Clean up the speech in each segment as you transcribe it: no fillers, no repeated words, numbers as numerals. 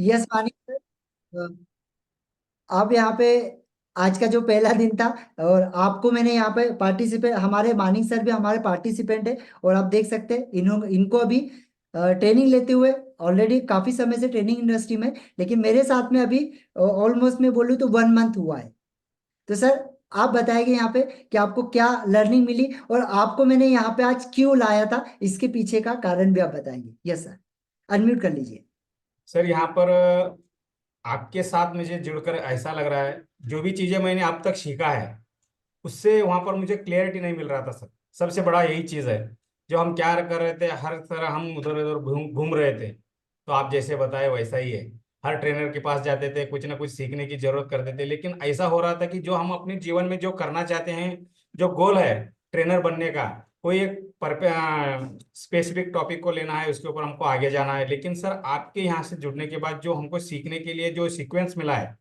Yes Manik sir. आप यहाँ पे आज का जो पहला दिन था, और आपको मैंने यहाँ पे पार्टिसिपेट, हमारे मानिक सर भी हमारे पार्टिसिपेंट है, और आप देख सकते हैं इनको अभी ट्रेनिंग लेते हुए ऑलरेडी काफी समय से ट्रेनिंग इंडस्ट्री में, लेकिन मेरे साथ में अभी ऑलमोस्ट मैं बोलूँ तो 1 मंथ हुआ है। तो सर आप बताएंगे यहाँ पे कि आपको क्या लर्निंग मिली, और आपको मैंने यहाँ पे आज क्यों लाया था, इसके पीछे का कारण भी आप बताएंगे। यस सर, अनम्यूट कर लीजिए। सर यहाँ पर आपके साथ मुझे जुड़कर ऐसा लग रहा है, जो भी चीजें मैंने अब तक सीखा है उससे वहां पर मुझे क्लियरिटी नहीं मिल रहा था सर। सबसे बड़ा यही चीज है। जो हम क्या कर रहे थे, हर तरह हम उधर उधर घूम घूम रहे थे। तो आप जैसे बताए वैसा ही है। हर ट्रेनर के पास जाते थे, कुछ ना कुछ सीखने की जरूरत करते थे, लेकिन ऐसा हो रहा था कि जो हम अपने जीवन में जो करना चाहते हैं, जो गोल है ट्रेनर बनने का, कोई एक स्पेसिफिक टॉपिक को लेना है, उसके ऊपर हमको आगे जाना है। लेकिन सर आपके यहाँ से जुड़ने के बाद जो हमको सीखने के लिए जो सीक्वेंस मिला है,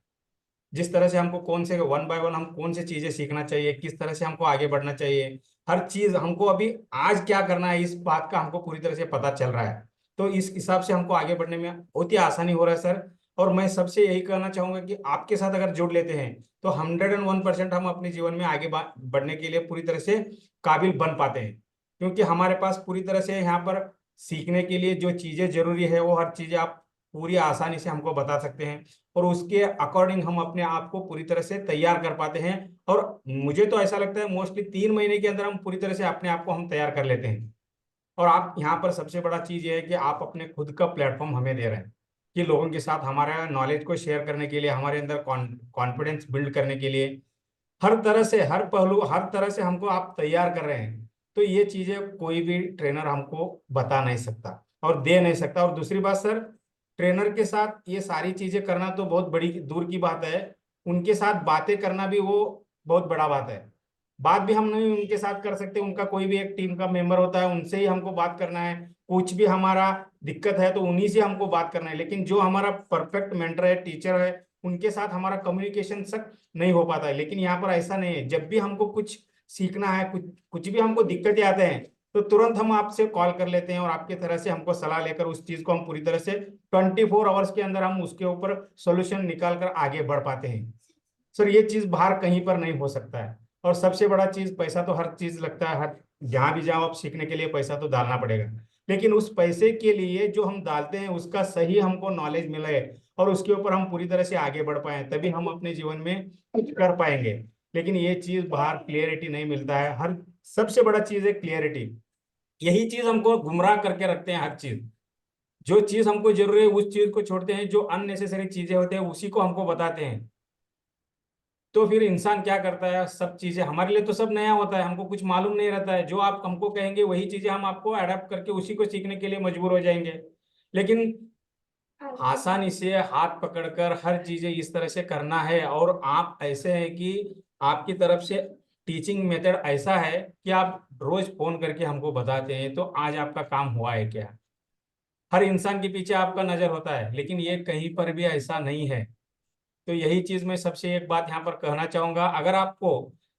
जिस तरह से हमको कौन से वन बाय वन हम कौन से चीजें सीखना चाहिए, किस तरह से हमको आगे बढ़ना चाहिए, हर चीज हमको अभी आज क्या करना है, इस बात का हमको पूरी तरह से पता चल रहा है। तो इस हिसाब से हमको आगे बढ़ने में बहुत ही आसानी हो रहा है सर। और मैं सबसे यही कहना चाहूंगा कि आपके साथ अगर जुड़ लेते हैं तो 101% हम अपने जीवन में आगे बढ़ने के लिए पूरी तरह से काबिल बन पाते हैं। क्योंकि हमारे पास पूरी तरह से यहाँ पर सीखने के लिए जो चीजें जरूरी है वो हर चीजें आप पूरी आसानी से हमको बता सकते हैं। और उसके अकॉर्डिंग हम अपने आप को पूरी तरह से तैयार कर पाते हैं। और मुझे तो ऐसा लगता है मोस्टली 3 महीने के अंदर हम पूरी तरह से अपने आप को हम तैयार कर लेते हैं। और आप यहाँ पर सबसे बड़ा चीज ये है कि आप अपने खुद का प्लेटफॉर्म हमें दे रहे हैं कि लोगों के साथ हमारा नॉलेज को शेयर करने के लिए, हमारे अंदर कॉन्फिडेंस बिल्ड करने के लिए, हर तरह से, हर पहलू, हर तरह से हमको आप तैयार कर रहे हैं। तो ये चीजें कोई भी ट्रेनर हमको बता नहीं सकता और दे नहीं सकता। और दूसरी बात सर, ट्रेनर के साथ ये सारी चीजें करना तो बहुत बड़ी दूर की बात है, उनके साथ बातें करना भी वो बहुत बड़ा बात है। बात भी हम नहीं उनके साथ कर सकते, उनका कोई भी एक टीम का मेंबर होता है, उनसे ही हमको बात करना है। कुछ भी हमारा दिक्कत है तो उन्हीं से हमको बात करना है। लेकिन जो हमारा परफेक्ट मेंटर है, टीचर है, उनके साथ हमारा कम्युनिकेशन सक नहीं हो पाता है। लेकिन यहाँ पर ऐसा नहीं है। जब भी हमको कुछ सीखना है, कुछ कुछ भी हमको दिक्कतें आते हैं, तो तुरंत हम आपसे कॉल कर लेते हैं और आपके तरह से हमको सलाह लेकर उस चीज को हम पूरी तरह से 24 आवर्स के अंदर हम उसके ऊपर सोल्यूशन निकाल कर आगे बढ़ पाते हैं। सर ये चीज बाहर कहीं पर नहीं हो सकता है। और सबसे बड़ा चीज, पैसा तो हर चीज लगता है, हर जहां भी जाओ आप सीखने के लिए पैसा तो डालना पड़ेगा। लेकिन उस पैसे के लिए जो हम डालते हैं उसका सही हमको नॉलेज मिले और उसके ऊपर हम पूरी तरह से आगे बढ़ पाए, तभी हम अपने जीवन में कुछ कर पाएंगे। लेकिन ये चीज बाहर क्लियरिटी नहीं मिलता है। हर सबसे बड़ा चीज है क्लियरिटी। यही चीज हमको गुमराह करके रखते हैं। हर चीज, जो चीज हमको जरूरी है उस चीज को छोड़ते हैं, जो अननेसेसरी चीजें होते हैं उसी को हमको बताते हैं। तो फिर इंसान क्या करता है, सब चीजें हमारे लिए तो सब नया होता है, हमको कुछ मालूम नहीं रहता है। जो आप हमको कहेंगे वही चीजें हम आपको अडेप्ट करके उसी को सीखने के लिए मजबूर हो जाएंगे। लेकिन आसानी से हाथ पकड़कर हर चीजें इस तरह से करना है। और आप ऐसे हैं कि आपकी तरफ से टीचिंग मेथड ऐसा है कि आप रोज फोन करके हमको बताते हैं तो आज आपका काम हुआ है क्या। हर इंसान के पीछे आपका नजर होता है, लेकिन ये कहीं पर भी ऐसा नहीं है। तो यही चीज मैं सबसे एक बात यहाँ पर कहना चाहूंगा। अगर आपको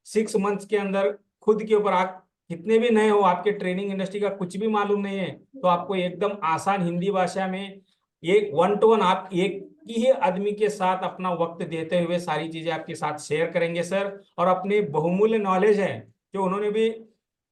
6 मंथ्स के अंदर खुद के ऊपर, आप कितने भी नए हो, आपके ट्रेनिंग इंडस्ट्री का कुछ भी मालूम नहीं है, तो आपको एकदम आसान हिंदी भाषा में एक 1 to 1 आप एक ही आदमी के साथ अपना वक्त देते हुए सारी चीजें आपके साथ शेयर करेंगे सर। और अपने बहुमूल्य नॉलेज है, जो उन्होंने भी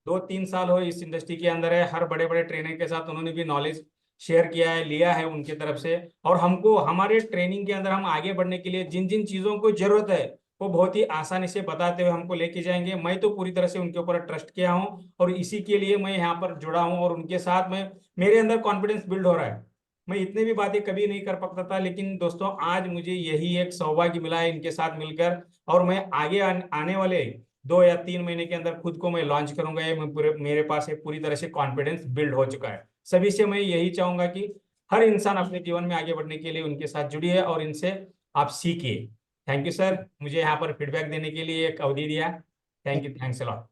2-3 साल हो इस इंडस्ट्री के अंदर है, हर बड़े बड़े ट्रेनर के साथ उन्होंने भी नॉलेज शेयर किया है, लिया है उनके तरफ से। और हमको हमारे ट्रेनिंग के अंदर हम आगे बढ़ने के लिए जिन जिन चीजों को जरूरत है वो बहुत ही आसानी से बताते हुए हमको लेके जाएंगे। मैं तो पूरी तरह से उनके ऊपर ट्रस्ट किया हूँ और इसी के लिए मैं यहाँ पर जुड़ा हूँ और उनके साथ में मेरे अंदर कॉन्फिडेंस बिल्ड हो रहा है। मैं इतने भी बातें कभी नहीं कर पाता था, लेकिन दोस्तों आज मुझे यही एक सौभाग्य मिला है इनके साथ मिलकर। और मैं आगे आने वाले 2 या 3 महीने के अंदर खुद को मैं लॉन्च करूंगा। ये मैं पूरे, मेरे पास एक पूरी तरह से कॉन्फिडेंस बिल्ड हो चुका है। सभी से मैं यही चाहूंगा कि हर इंसान अपने जीवन में आगे बढ़ने के लिए उनके साथ जुड़िए और इनसे आप सीखिए। थैंक यू सर, मुझे यहाँ पर फीडबैक देने के लिए एक अवधि दिया। Thank you, thanks a lot.